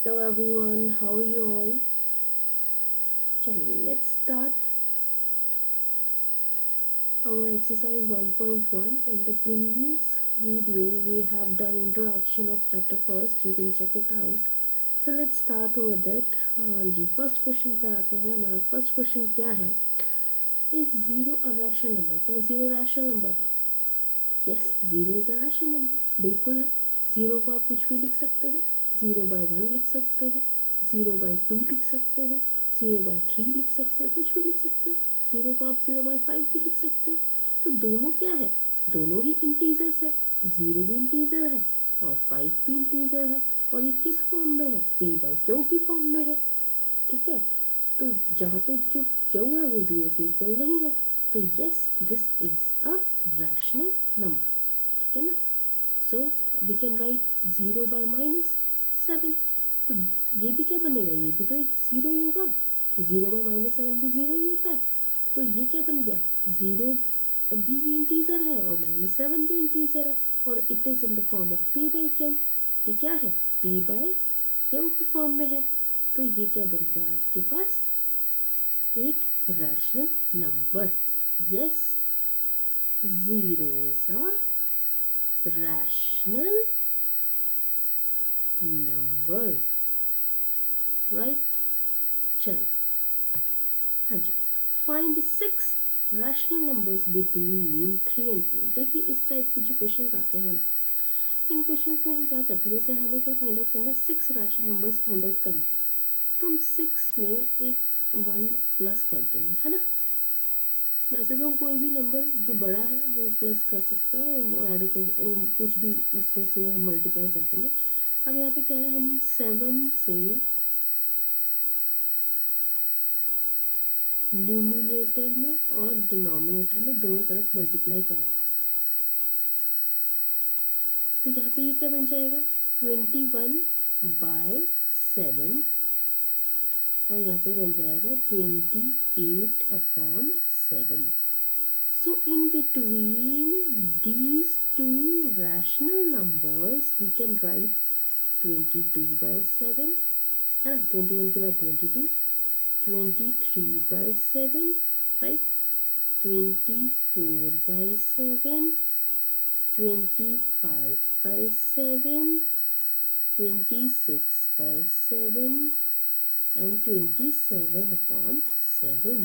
Hello everyone, how are you all? चलिए let's start our exercise 1.1. In the previous video we have done introduction of chapter first. You can check it out. So let's start with it. हाँ जी, first question पे आते हैं. हमारा first question क्या है? Is zero a rational number? क्या zero rational number है? Yes, zero is a rational number, बिल्कुल है. जीरो को आप कुछ भी लिख सकते हो. 0/1 लिख सकते हो, 0/2 लिख सकते हो, 0/3 लिख सकते हो, कुछ भी लिख सकते हो. जीरो को आप 0/5 भी लिख सकते हो. तो दोनों क्या है? दोनों ही इंटीजर्स है. जीरो भी इंटीजर है और 5 भी इंटीजर है. और ये किस फॉर्म में है? p/q की फॉर्म में है. ठीक है. तो जहाँ पे जो क्यू है वो जीरो के इक्वल नहीं है. तो yes, this is a rational number. ठीक है ना. So we can write 0/-7. तो ये भी क्या बनेगा? ये भी तो एक ज़ीरो ही होगा. 0/-7 भी ज़ीरो ही होता है. तो ये क्या बन गया? ज़ीरो भी इंटीजर है और -7 भी इंटीजर है. और it is in the form of p/q. ये क्या है? p/q की फॉर्म में है. तो ये क्या बन गया आपके पास? एक rational number. Yes, zero is a rational number. Right. चल, हाँ जी. Find 6 rational numbers between 3 and 4. देखिए इस टाइप के जो क्वेश्चंस आते हैं ना, इन क्वेश्चंस में हम क्या करते हैं? जैसे हमें क्या फाइंड आउट करना है? 6 रैशनल नंबर्स फाइंड आउट करने हैं. तो हम 6 में एक 1 प्लस कर देंगे, है ना. वैसे तो हम कोई भी नंबर जो बड़ा है वो प्लस कर सकते हैं, वो ऐड कर कुछ भी उससे से हम मल्टीप्लाई कर देंगे. अब यहाँ पे क्या है? हम 7 से न्यूमिनेटर में और डिनोमिनेटर में दोनों तरफ मल्टीप्लाई करेंगे. तो यहाँ पे ये क्या बन जाएगा? 21/7. और यहाँ पे बन जाएगा 28/7. So in between these two rational numbers we can write 22/7, है ना. 21 के बाद 22, 23/7, right. 24/7, 25/7, 26/7, and 27/7.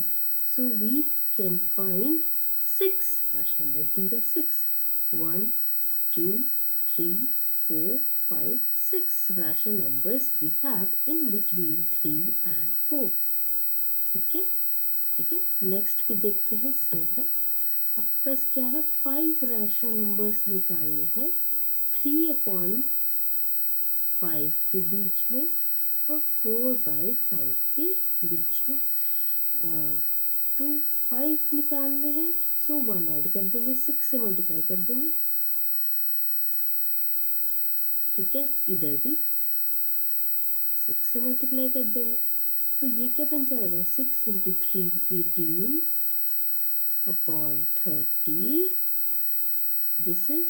So we can find 6 rational numbers. These are 6. 1, 2, 3, 4, 5, 6 rational numbers we have in between 3 and 4. ठीक है. ठीक है. नेक्स्ट भी देखते हैं. सेम है. अब बस क्या है? 5 रैशनल नंबर्स निकालने हैं 3/5 के बीच में और 4/5 के बीच में. तो 5 निकालने हैं. सो 1 ऐड कर देंगे, 6 से मल्टीप्लाई कर देंगे. ठीक है. इधर भी 6 से मल्टीप्लाई कर देंगे. तो ये क्या बन जाएगा? 6 × 3 18/30. This is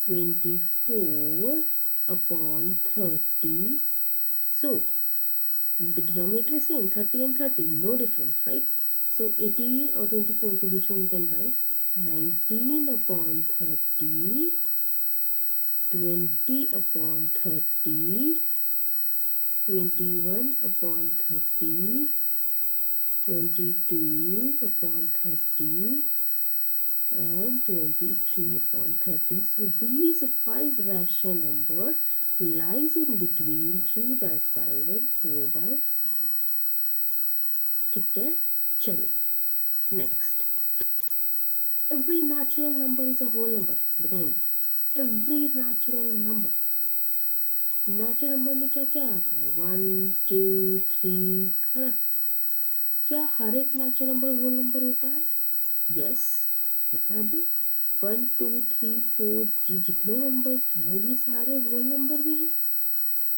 24/30. So the denominator is same, 30 and 30, no difference, right? So 18 और 24 के बीच में we can write 19/30, 20/30, 21/30, 22/30, and 23/30. So these 5 rational number lies in between 3/5 and 4/5. ठीक है. चलो next. Every natural number is a whole number. बताएंगे. Every natural number. Natural number में क्या क्या आता है? 1, 2, 3, है ना. क्या हर एक नेचुरल नंबर होल नंबर होता है? यस, बता दें. 1, 2, 3, 4 जितने नंबर्स हैं ये सारे होल नंबर भी हैं.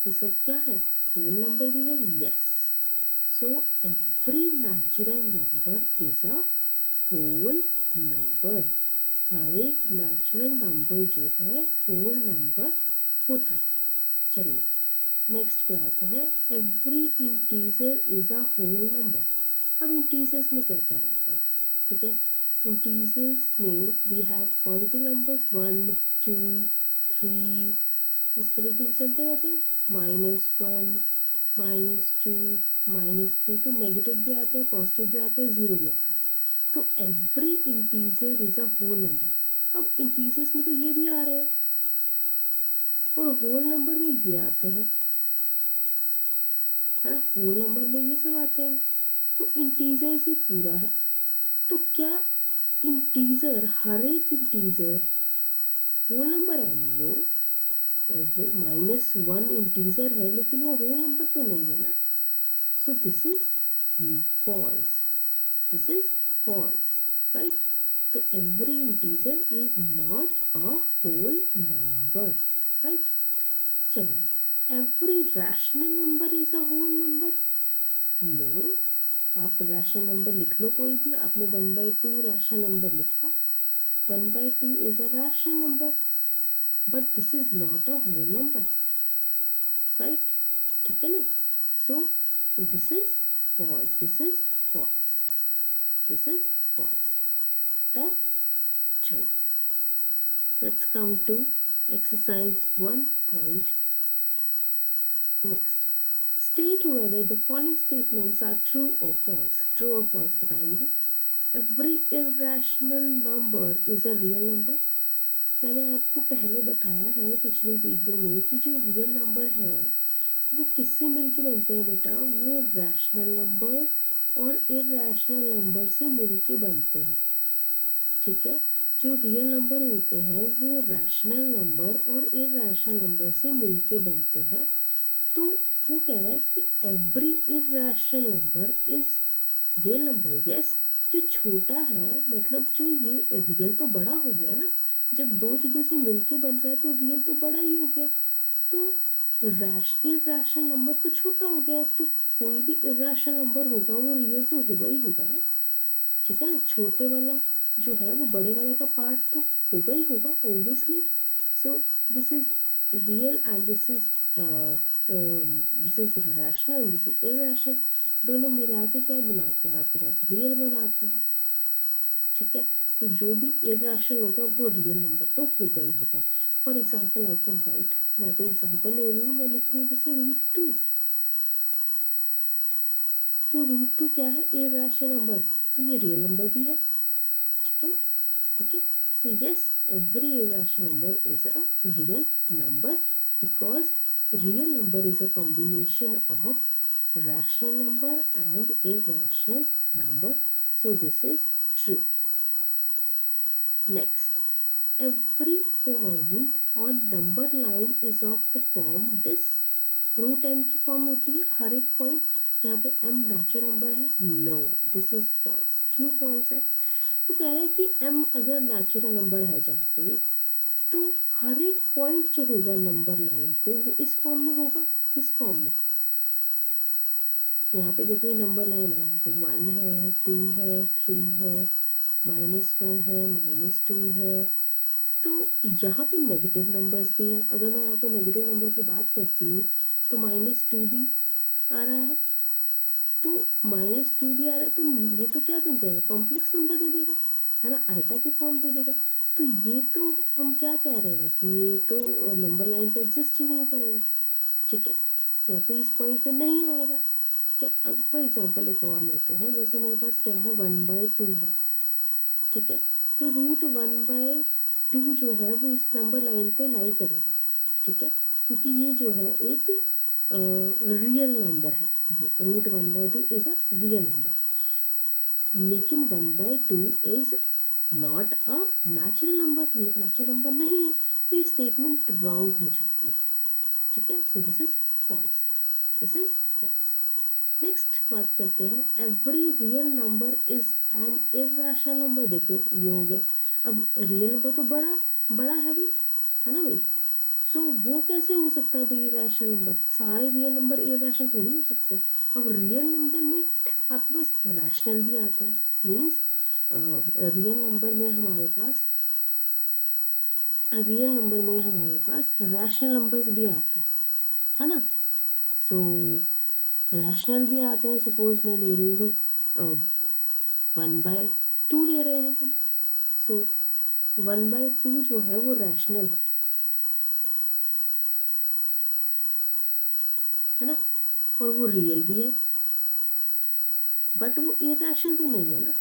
ये सब क्या है? होल नंबर भी है. Yes. So every natural number is a whole number. हर एक नेचुरल नंबर जो है होल नंबर होता है. चलिए नेक्स्ट पे आते हैं, every integer is a whole number. अब इंटीजर्स में क्या क्या आते हैं, ठीक है। इंटीजर्स में वी हैव पॉजिटिव नंबर्स 1 2 3, इस तरीके से चलते रहते हैं, -1 -2 -3, तो नेगेटिव भी आते हैं, पॉजिटिव भी आते हैं, ज़ीरो भी आता है। तो every integer is a whole number. अब इंटीजर्स में तो ये भी आ रहे हैं और होल नंबर में ये आते हैं, है ना, होल नंबर में ये सब आते हैं, तो इंटीजर से पूरा है। तो क्या इंटीजर, हर एक इंटीजर होल नंबर है? नो। -1 इंटीजर है लेकिन वो होल नंबर तो नहीं है ना, so this is false, this is false, right. तो every integer is not a whole number, right. चलिए, every rational number is a whole number? No. आप रैशनल नंबर लिख लो कोई भी, आपने 1/2 रैशनल नंबर लिखा, 1/2 is a rational number, but this is not a whole number, right, ठीक है ना। So this is false, this is false, this is false. Done. चलो, let's come to exercise 1. Next, state whether the following statements are true or false. True or false बताएंगे। Every irrational number is a real number. मैंने आपको पहले बताया है पिछली video में कि जो रियल नंबर है वो किससे मिलके बनते हैं बेटा, वो रैशनल नंबर और इरैशनल नंबर से मिलके बनते हैं, ठीक है। जो रियल नंबर होते हैं वो रैशनल नंबर और इरैशनल नंबर से मिलके बनते हैं। तो वो कह रहा है कि every irrational number is real number, yes. जो छोटा है मतलब जो ये रियल तो बड़ा हो गया ना, जब दो चीज़ों से मिलके बन रहा है तो रियल तो बड़ा ही हो गया, तो इरैशनल नंबर तो छोटा हो गया, तो कोई भी इरैशनल नंबर होगा वो रियल तो होगा ही होगा ना, ठीक है ना। छोटे वाला जो है वो बड़े वाले का पार्ट तो होगा ही होगा obviously. So this is real and this is rational and this is irrational, दोनों मिला के क्या बनाते हैं आपके पास, रियल बनाते हैं, ठीक है। तो जो भी इरैशनल होगा वो रियल नंबर तो होगा ही होगा। For example I can write, मैं कोई एग्जाम्पल ले रही हूँ, मैं लिख रही हूँ जैसे √2, तो √2 क्या है, इरैशनल नंबर है, तो ये रियल नंबर भी है, ठीक है ना, ठीक है। So yes, every irrational number is a real number because real number is a combination of rational number and irrational number, so this is true. Next, every point on number line is of the form this. √m की form होती है हर एक point जहाँ पे m natural number है? No, this is false. क्यों false है? वो कह रहा है कि m अगर नेचुरल नंबर है जहाँ पे, तो हर एक पॉइंट जो होगा नंबर लाइन पे वो इस फॉर्म में होगा, इस फॉर्म में। यहाँ पे देखो ये नंबर लाइन है, यहाँ पे 1 है, 2 है, 3 है, -1 है, -2 है, तो यहाँ पे नेगेटिव नंबर्स भी हैं। अगर मैं यहाँ पे नेगेटिव नंबर की बात करती हूँ तो -2 भी आ रहा है, तो -2 भी आ रहा है, तो ये तो क्या बन जाएगा, कॉम्प्लेक्स नंबर दे देगा, है ना, आइटा की फॉर्म दे देगा। तो ये तो हम क्या कह रहे हैं कि ये तो नंबर लाइन पे एग्जिस्ट ही नहीं करेगा, ठीक है, या तो इस पॉइंट पे नहीं आएगा, ठीक है। अब फॉर एग्जांपल एक और लेते हैं, जैसे मेरे पास क्या है, 1/2 है, ठीक है। तो √1/2 जो है वो इस नंबर लाइन पे लाई करेगा, ठीक है, क्योंकि ये जो है एक रियल नंबर है, √1/2 इज़ अ रियल नंबर, लेकिन 1/2 is not a natural number, ये एक नेचुरल नंबर नहीं है, तो ये स्टेटमेंट रॉन्ग हो जाती है, ठीक है। So this is false, this is false. Next बात करते हैं, every real number is an irrational number. देखो ये हो गया, अब रियल नंबर तो बड़ा बड़ा है भाई, है ना भाई, सो वो कैसे हो सकता है भाई इरैशनल नंबर, सारे रियल नंबर इरैशनल थोड़ी हो सकते हैं। अब रियल नंबर में आपके पास रैशनल भी आता है, मीन्स रियल नंबर में हमारे पास, रियल नंबर में हमारे पास रैशनल नंबर्स भी आते हैं, है ना। सो रैशनल भी आते हैं, सपोज मैं ले रही हूँ 1/2 ले रहे हैं हम, सो 1/2 जो है वो रैशनल है ना, और वो रियल भी है, बट वो इरेशनल तो नहीं है ना,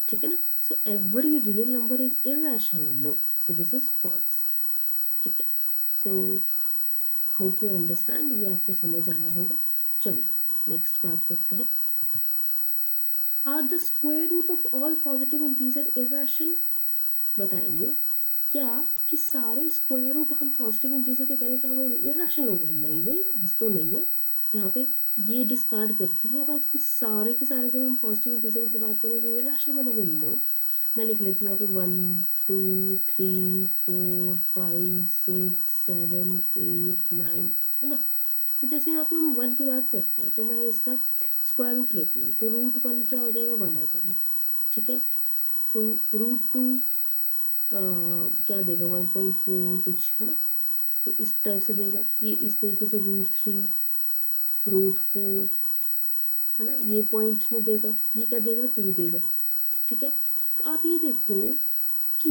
ठीक है ना। So every real number is irrational, no, so this is false, ठीक है। सो होप यू अंडरस्टैंड, ये आपको समझ आया होगा। चलिए नेक्स्ट बात करते हैं। Are the square root of all positive integer irrational? बताएंगे क्या कि सारे स्क्वायर रूट हम पॉजिटिव इंटीजर के करें, क्या वो इरेशनल होगा? नहीं भाई, ऐसा तो नहीं है। यहाँ पे ये डिस्कार्ड करती है बात कि सारे के सारे जब हम पॉजिटिव इंटीजर की बात करें वो इरेशनल बनेंगे। नो, मैं लिख लेती हूँ यहाँ पे 1 2 3 4 5 6 7 8 9, है ना। तो जैसे यहाँ पे हम 1 की बात करते हैं तो मैं इसका स्क्वायर रूट लेती हूँ, तो √1 क्या हो जाएगा? 1 आ जाएगा, ठीक है। तो √2 क्या देगा? 1.4 कुछ, है ना। तो इस टाइप से देगा, ये इस तरीके से √3 √4, है ना, ये पॉइंट में देगा, ये क्या देगा? 2 देगा, ठीक है। तो आप ये देखो कि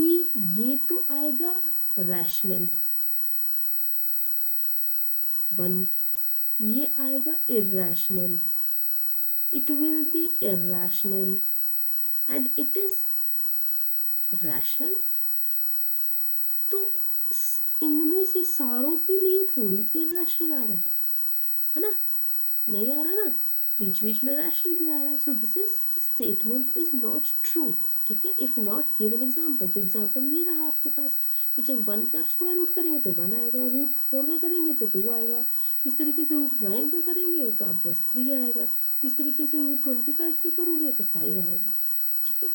ये तो आएगा रैशनल 1, ये आएगा irrational, it will be irrational and it is rational। तो इनमें से सारों के लिए थोड़ी इरेशनल आ रहा है ना, नहीं आ रहा ना, बीच बीच में रैशनल भी आ रहा है। So this statement is not true, ठीक है। If not give an example, तो एग्जाम्पल ये रहा आपके पास कि जब 1 का स्क्वायर रूट करेंगे तो 1 आएगा, √4 का करेंगे तो 2 आएगा, इस तरीके से √9 का करेंगे तो आपके पास 3 आएगा, इस तरीके से √25 का करोगे तो 5 आएगा, ठीक है।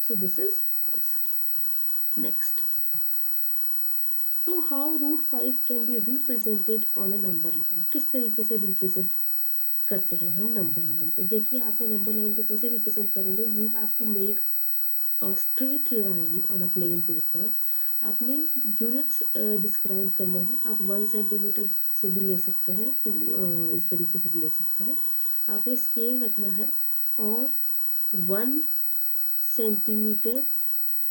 So this is false. Next, तो how √5 can be represented on a number line? किस तरीके से रिप्रेजेंट करते हैं हम नंबर लाइन पे? देखिए आपने नंबर लाइन पे कैसे रिप्रेजेंट करेंगे, you have to make a straight line on a plain paper. आपने यूनिट्स डिस्क्राइब करने हैं, आप 1 सेंटीमीटर से भी ले सकते हैं, टू इस तरीके से भी ले सकते हैं। आपने स्केल रखना है और 1 सेंटीमीटर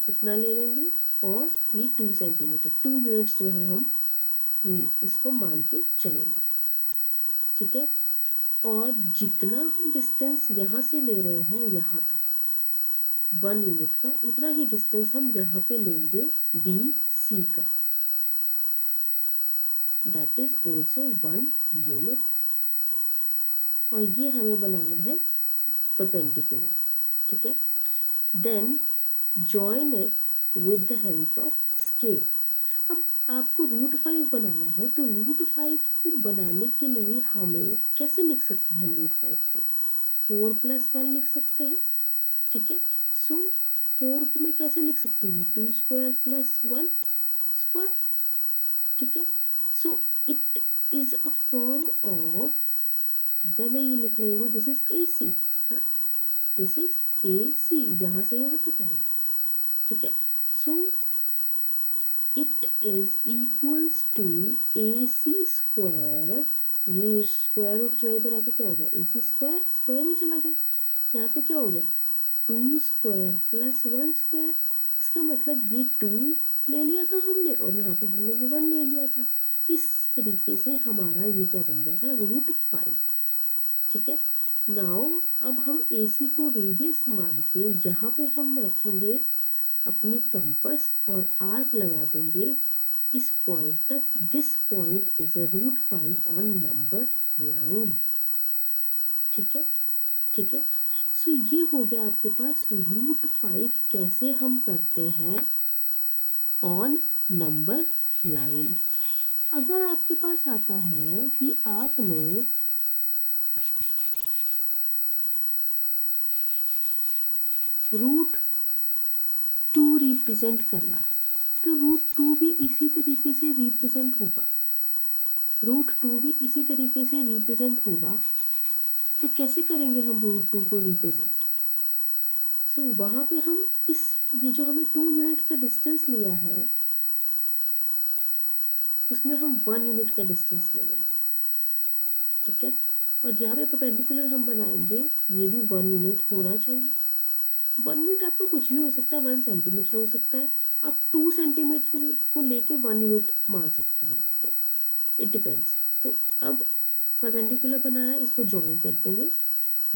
इतना ले लेंगे, और ये 2 सेंटीमीटर, 2 यूनिट्स जो है हम इसको मान के चलेंगे, ठीक है। और जितना हम डिस्टेंस यहाँ से ले रहे हैं यहाँ तक 1 यूनिट का, उतना ही डिस्टेंस हम यहाँ पे लेंगे BC का, दैट इज ऑल्सो 1 यूनिट, और ये हमें बनाना है परपेंडिकुलर, ठीक है। Then join it with the help of scale. अब आपको √5 बनाना है, तो √5 को बनाने के लिए हमें कैसे लिख सकते हैं? हम √5 को 4+1 लिख सकते हैं, ठीक है। सो 4 को मैं कैसे लिख सकती हूँ? 2² + 1 स्क्वायर, ठीक है। So it is a form of, अगर मैं ये लिख रही हूँ दिस इज AC, है ना, दिस इज AC, यहाँ से यहाँ तक है, ठीक है। So it is equals to AC², ये स्क्वायर रूट जो है इधर आके क्या हो गया? AC², स्क्वायर में चला गया, यहाँ पे क्या हो गया? 2² + 1 स्क्वायर। इसका मतलब ये 2 ले लिया था हमने, और यहाँ पे हमने ये 1 ले लिया था। इस तरीके से हमारा ये क्या बन गया था? √5, ठीक है। नाउ अब हम AC को रेडियस मान के यहाँ पे हम रखेंगे अपनी कंपास और आर्क लगा देंगे इस पॉइंट तक। This point is a √5 on number line, ठीक है, ठीक है। सो ये हो गया आपके पास √5 कैसे हम करते हैं ऑन नंबर लाइन। अगर आपके पास आता है कि आपने √2 रिप्रेजेंट करना है, तो √2 भी इसी तरीके से रिप्रेजेंट होगा, √2 भी इसी तरीके से रिप्रेजेंट होगा। तो कैसे करेंगे हम √2 को रिप्रेजेंट? सो वहाँ पे हम इस, ये जो हमें 2 यूनिट का डिस्टेंस लिया है, उसमें हम 1 यूनिट का डिस्टेंस ले लेंगे, ठीक है। और यहाँ पे परपेंडिकुलर हम बनाएंगे, ये भी 1 यूनिट होना चाहिए। 1 यूनिट आपका कुछ भी हो सकता है, 1 सेंटीमीटर हो सकता है, आप 2 सेंटीमीटर को लेके 1 यूनिट मान सकते हैं, ठीक है, इट डिपेंड्स। तो अब परपेंडिकुलर बनाया, इसको जॉइन कर देंगे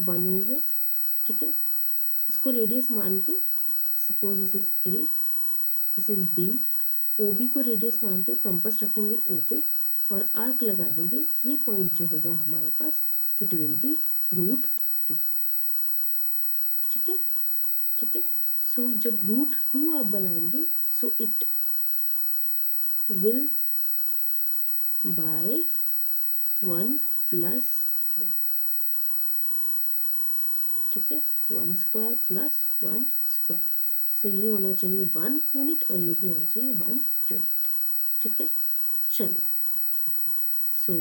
1 यूनिट में, ठीक है। इसको रेडियस मान के, suppose this is A, this is B, O B को रेडियस मान के कंपास रखेंगे ओ पे और आर्क लगा देंगे। ये पॉइंट जो होगा हमारे पास, इट विल बी √2, ठीक है, ठीक है। सो जब √2 आप बनाएंगे, सो इट विल बाय 1+1, ठीक है, 1² + 1²। सो ये होना चाहिए 1 यूनिट और ये भी होना चाहिए 1 यूनिट, ठीक है। चलिए, so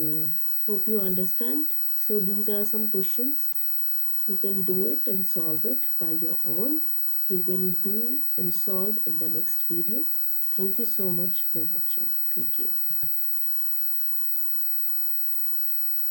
hope you understand. So these are some questions, you can do it and solve it by your own. We will do and solve in the next video. Thank you so much for watching. Thank you.